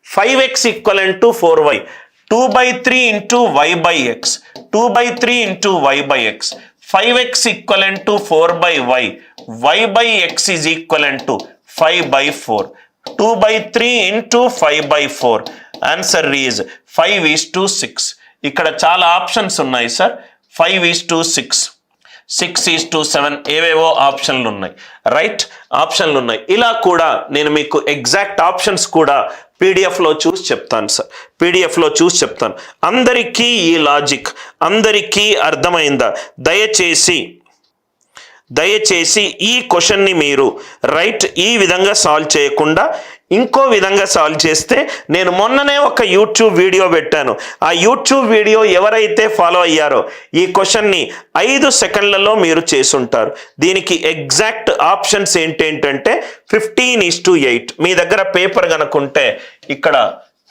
5x equivalent to 4y. 2 by 3 into y by x. 2 by 3 into y by x. 5x equivalent to 4 by y. Y by x is equivalent to 5 by 4. 2 by 3 into 5 by 4. Answer is 5:6. ఇక్కడ చాలా options ఉన్నాయి sir. 5:6, 6:7 ఏవేవో ఆప్షన్లు ఉన్నాయి, right? ఆప్షన్లు ఉన్నాయి. ఇలా కూడా నేను మీకు ఎగ్జాక్ట్ ఆప్షన్స్ కూడా పీడిఎఫ్లో చూసి చెప్తాను సార్. పీడిఎఫ్లో చూసి చెప్తాను. అందరికీ ఈ లాజిక్ అందరికీ అర్థమైందా? దయచేసి ఈ క్వశ్చన్ని మీరు రైట్ ఈ విధంగా సాల్వ్ చేయకుండా ఇంకో విధంగా సాల్వ్ చేస్తే, నేను మొన్ననే ఒక యూట్యూబ్ వీడియో పెట్టాను. ఆ యూట్యూబ్ వీడియో ఎవరైతే ఫాలో అయ్యారో ఈ క్వశ్చన్ని 5 సెకండ్లలో మీరు చేసుంటారు. దీనికి ఎగ్జాక్ట్ ఆప్షన్స్ ఏంటంటే 15:8. మీ దగ్గర పేపర్ కనుకుంటే ఇక్కడ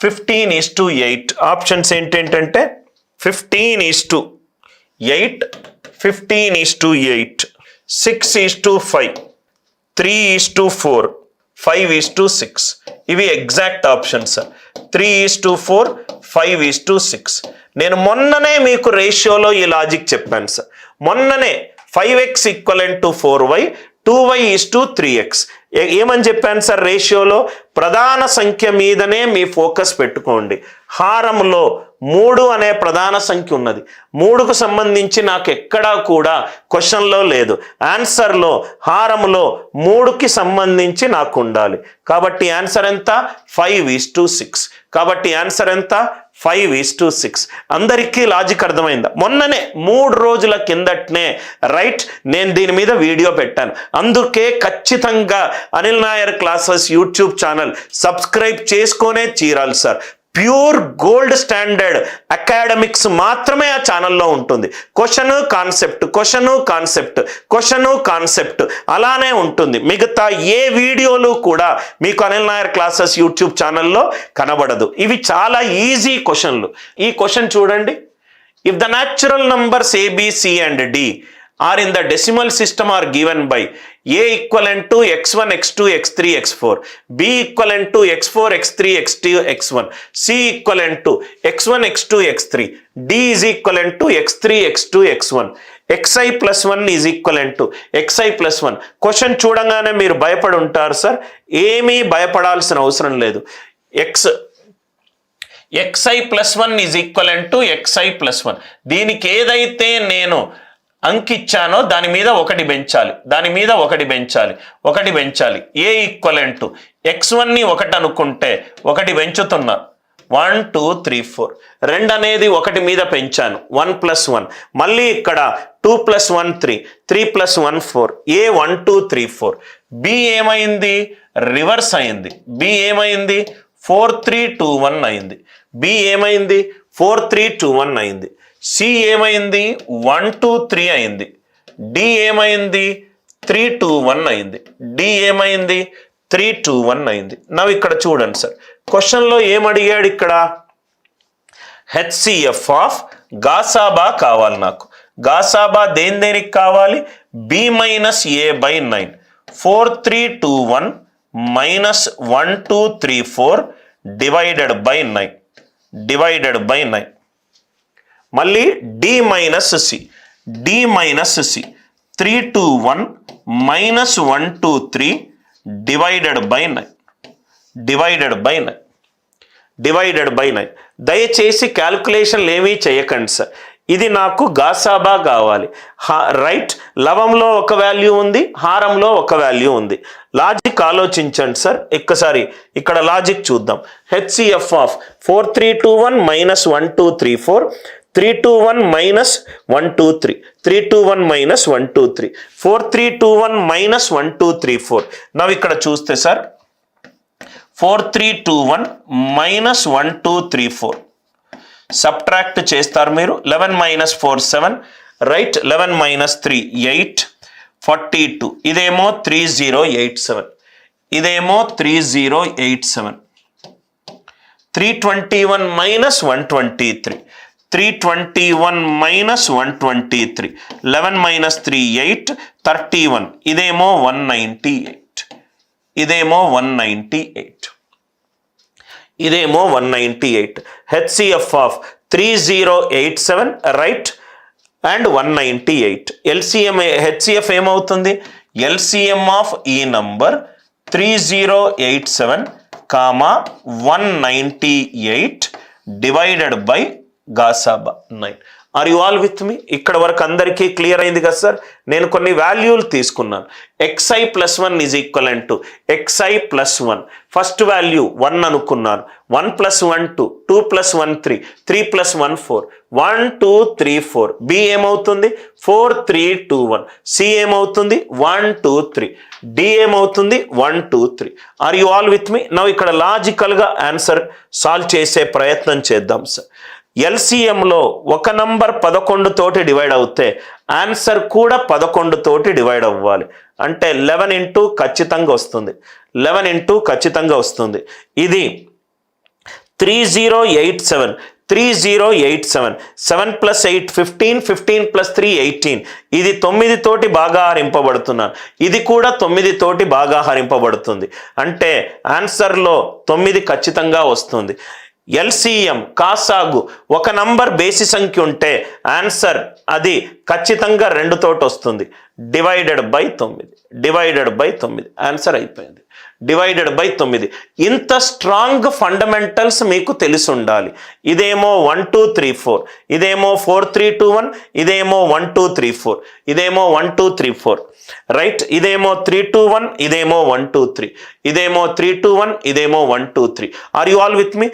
15:8 ఆప్షన్స్ ఏంటంటే 15:8, 15:8, 6:5, 3:4, 5:6. ఇవి ఎగ్జాక్ట్ ఆప్షన్స్. 3:4, 5:6. నేను మొన్ననే మీకు రేషియోలో ఈ లాజిక్ చెప్పాను సార్. మొన్ననే 5x equivalent to 4y, 2y:3x. ఏమని చెప్పాను సార్? రేషియోలో ప్రధాన సంఖ్య మీదనే మీ ఫోకస్ పెట్టుకోండి. హారంలో 3 అనే ప్రధాన సంఖ్య ఉన్నది. 3కు సంబంధించి నాకు ఎక్కడా కూడా క్వశ్చన్లో లేదు. ఆన్సర్లో హారంలో 3కి సంబంధించి నాకు ఉండాలి. కాబట్టి ఆన్సర్ ఎంత? 5:6. కాబట్టి ఆన్సర్ ఎంత? 5:6. అందరికీ లాజిక్ అర్థమైందా? మొన్ననే 3 రోజుల కిందటనే రైట్ నేను దీని మీద వీడియో పెట్టాను. అందుకే ఖచ్చితంగా Anil Nair classes YouTube channel subscribe చేసుకొనే తీరాలి sir. Pure gold standard academics మాత్రమే ఆ ఛానల్లో ఉంటుంది. క్వశ్చన్ కాన్సెప్ట్ అలానే ఉంటుంది. మిగతా ఏ వీడియోలు కూడా మీకు అనిల్ నాయర్ క్లాసెస్ యూట్యూబ్ ఛానల్లో కనబడదు. ఇవి చాలా ఈజీ క్వశ్చన్లు. ఈ క్వశ్చన్ చూడండి. If the natural numbers ABC and D are in the decimal system are given by A equivalent to x1, x2, x3, x4, B equivalent to x4, x3, x2, x1, C equivalent to x1, x2, x3, D is equivalent to x3, x2, x1, xi plus 1 is equivalent to xi plus 1. Question చూడంగానే మీరు భయపడి ఉంటారు sir. ఏమీ భయపడాల్సిన అవసరం లేదు. xi plus 1 is equivalent to xi plus 1. దీనికి ఏదైతే నేను అంకిచ్చానో దాని మీద ఒకటి పెంచాలి. ఏ ఈక్వలెంట్ టు x1ని 1 అనుకుంటే 1 పెంచుతున్నా. 1 2 3 4. 2 అనేది 1 మీద పెంచాను. 1 + 1. మళ్ళీ ఇక్కడ 2 + 1 3, 3 + 1 4. A 1 2 3 4. B ఏమైంది? రివర్స్ అయింది. B ఏమైంది? 4 3 2 1 అయింది. B ఏమైంది? 4 3 2 1 అయింది. C ఏమైంది? 1 2 3 అయింది. D ఏమైంది? 3 2 1 అయింది. D ఏమైంది? 3 2 1 అయింది. నవ్వు ఇక్కడ చూడండి సార్. క్వశ్చన్లో ఏమడిగాడు? ఇక్కడ HCF ఆఫ్ గాసాబా కావాలి నాకు. గాసాబా దేనికి కావాలి? B - A/9. 4 3 2 1 - 1 2 3 4 divided by 9. మళ్ళీ D - C. 3 2 1 - 1 2 3 divided by 9. దయచేసి క్యాల్కులేషన్లు ఏమీ చేయకండి సార్. ఇది నాకు గాసాబా కావాలి. రైట్, లవంలో ఒక వాల్యూ ఉంది, హారంలో ఒక వాల్యూ ఉంది. లాజిక్ ఆలోచించండి సార్. ఒక్కసారి ఇక్కడ లాజిక్ చూద్దాం. HCF of 4 3 2 1 - 1 2 3 4, 3 2 1 - 1 2 3, 3 2 1 - 1 2 3, 4 3 2 1 - 1 2 3 4. నవ్వు ఇక్కడ చూస్తే సార్ 4 3 2 1 - 1 2 3 4 సబ్ట్రాక్ట్ చేస్తారు మీరు. 11 - 4 7, రైట్. 11 - 3 8, 42. ఇదేమో 3087, ఇదేమో 3087. 321 - 123, 321 - 123. 11 - 3 8, 31. ఇదేమో 198, ఇదేమో 198. ఇదేమో 198. HCF of 3087 right and 198. HCF ఏమవుతుంది? ఎల్సిఎం ఆఫ్ ఈ నంబర్ 3087 కామా 198 డివైడెడ్ బై గాసాబా 9. Are you all with me? ఇక్కడ వరకు అందరికీ క్లియర్ అయింది కదా సార్? నేను కొన్ని వాల్యూలు తీసుకున్నాను. xi plus 1 is equal to xi plus 1. First value 1 అనుకున్నాను. 1 ప్లస్ 1 2, 2 ప్లస్ 1 3, 3 ప్లస్ 1 4, 1 2 3 4. బి ఏమవుతుంది? 4 3 2 1. సి ఏమవుతుంది? 1 2 3. డి ఏమవుతుంది? 1 2 3. Are you all with me? Now ఇక్కడ లాజికల్గా ఆన్సర్ సాల్వ్ చేసే ప్రయత్నం చేద్దాం సార్. ఎల్సిఎంలో ఒక నంబర్ 11 తోటి డివైడ్ అవుతే ఆన్సర్ కూడా 11 తోటి డివైడ్ అవ్వాలి. అంటే 11 ఇంటూ ఖచ్చితంగా వస్తుంది. 11 ఇంటూ ఖచ్చితంగా వస్తుంది. ఇది 3087. 3087. 7 ప్లస్ 8 15, 15 ప్లస్ 3 18. ఇది 9 తోటి బాగా హరింపబడుతున్నాను. ఇది కూడా 9 తోటి బాగా హరింపబడుతుంది. అంటే ఆన్సర్లో 9 ఖచ్చితంగా వస్తుంది. ఎల్సిఎం కాసాగు ఒక నంబర్ బేసి సంఖ్య ఉంటే ఆన్సర్ అది ఖచ్చితంగా 2 తోటి వస్తుంది. Divided by 9. Divided by 9 answer అయిపోయింది. Divided by 9. ఇంత స్ట్రాంగ్ ఫండమెంటల్స్ మీకు తెలిసి ఉండాలి. ఇదేమో 1 2 3 4, ఇదేమో 4 3 2 1, ఇదేమో 1 2 3 4, ఇదేమో 1 2 3 4 రైట్. ఇదేమో 3 2 1, ఇదేమో 1 2 3, ఇదేమో 3 2 1, ఇదేమో 1 2 3. Are you all with me?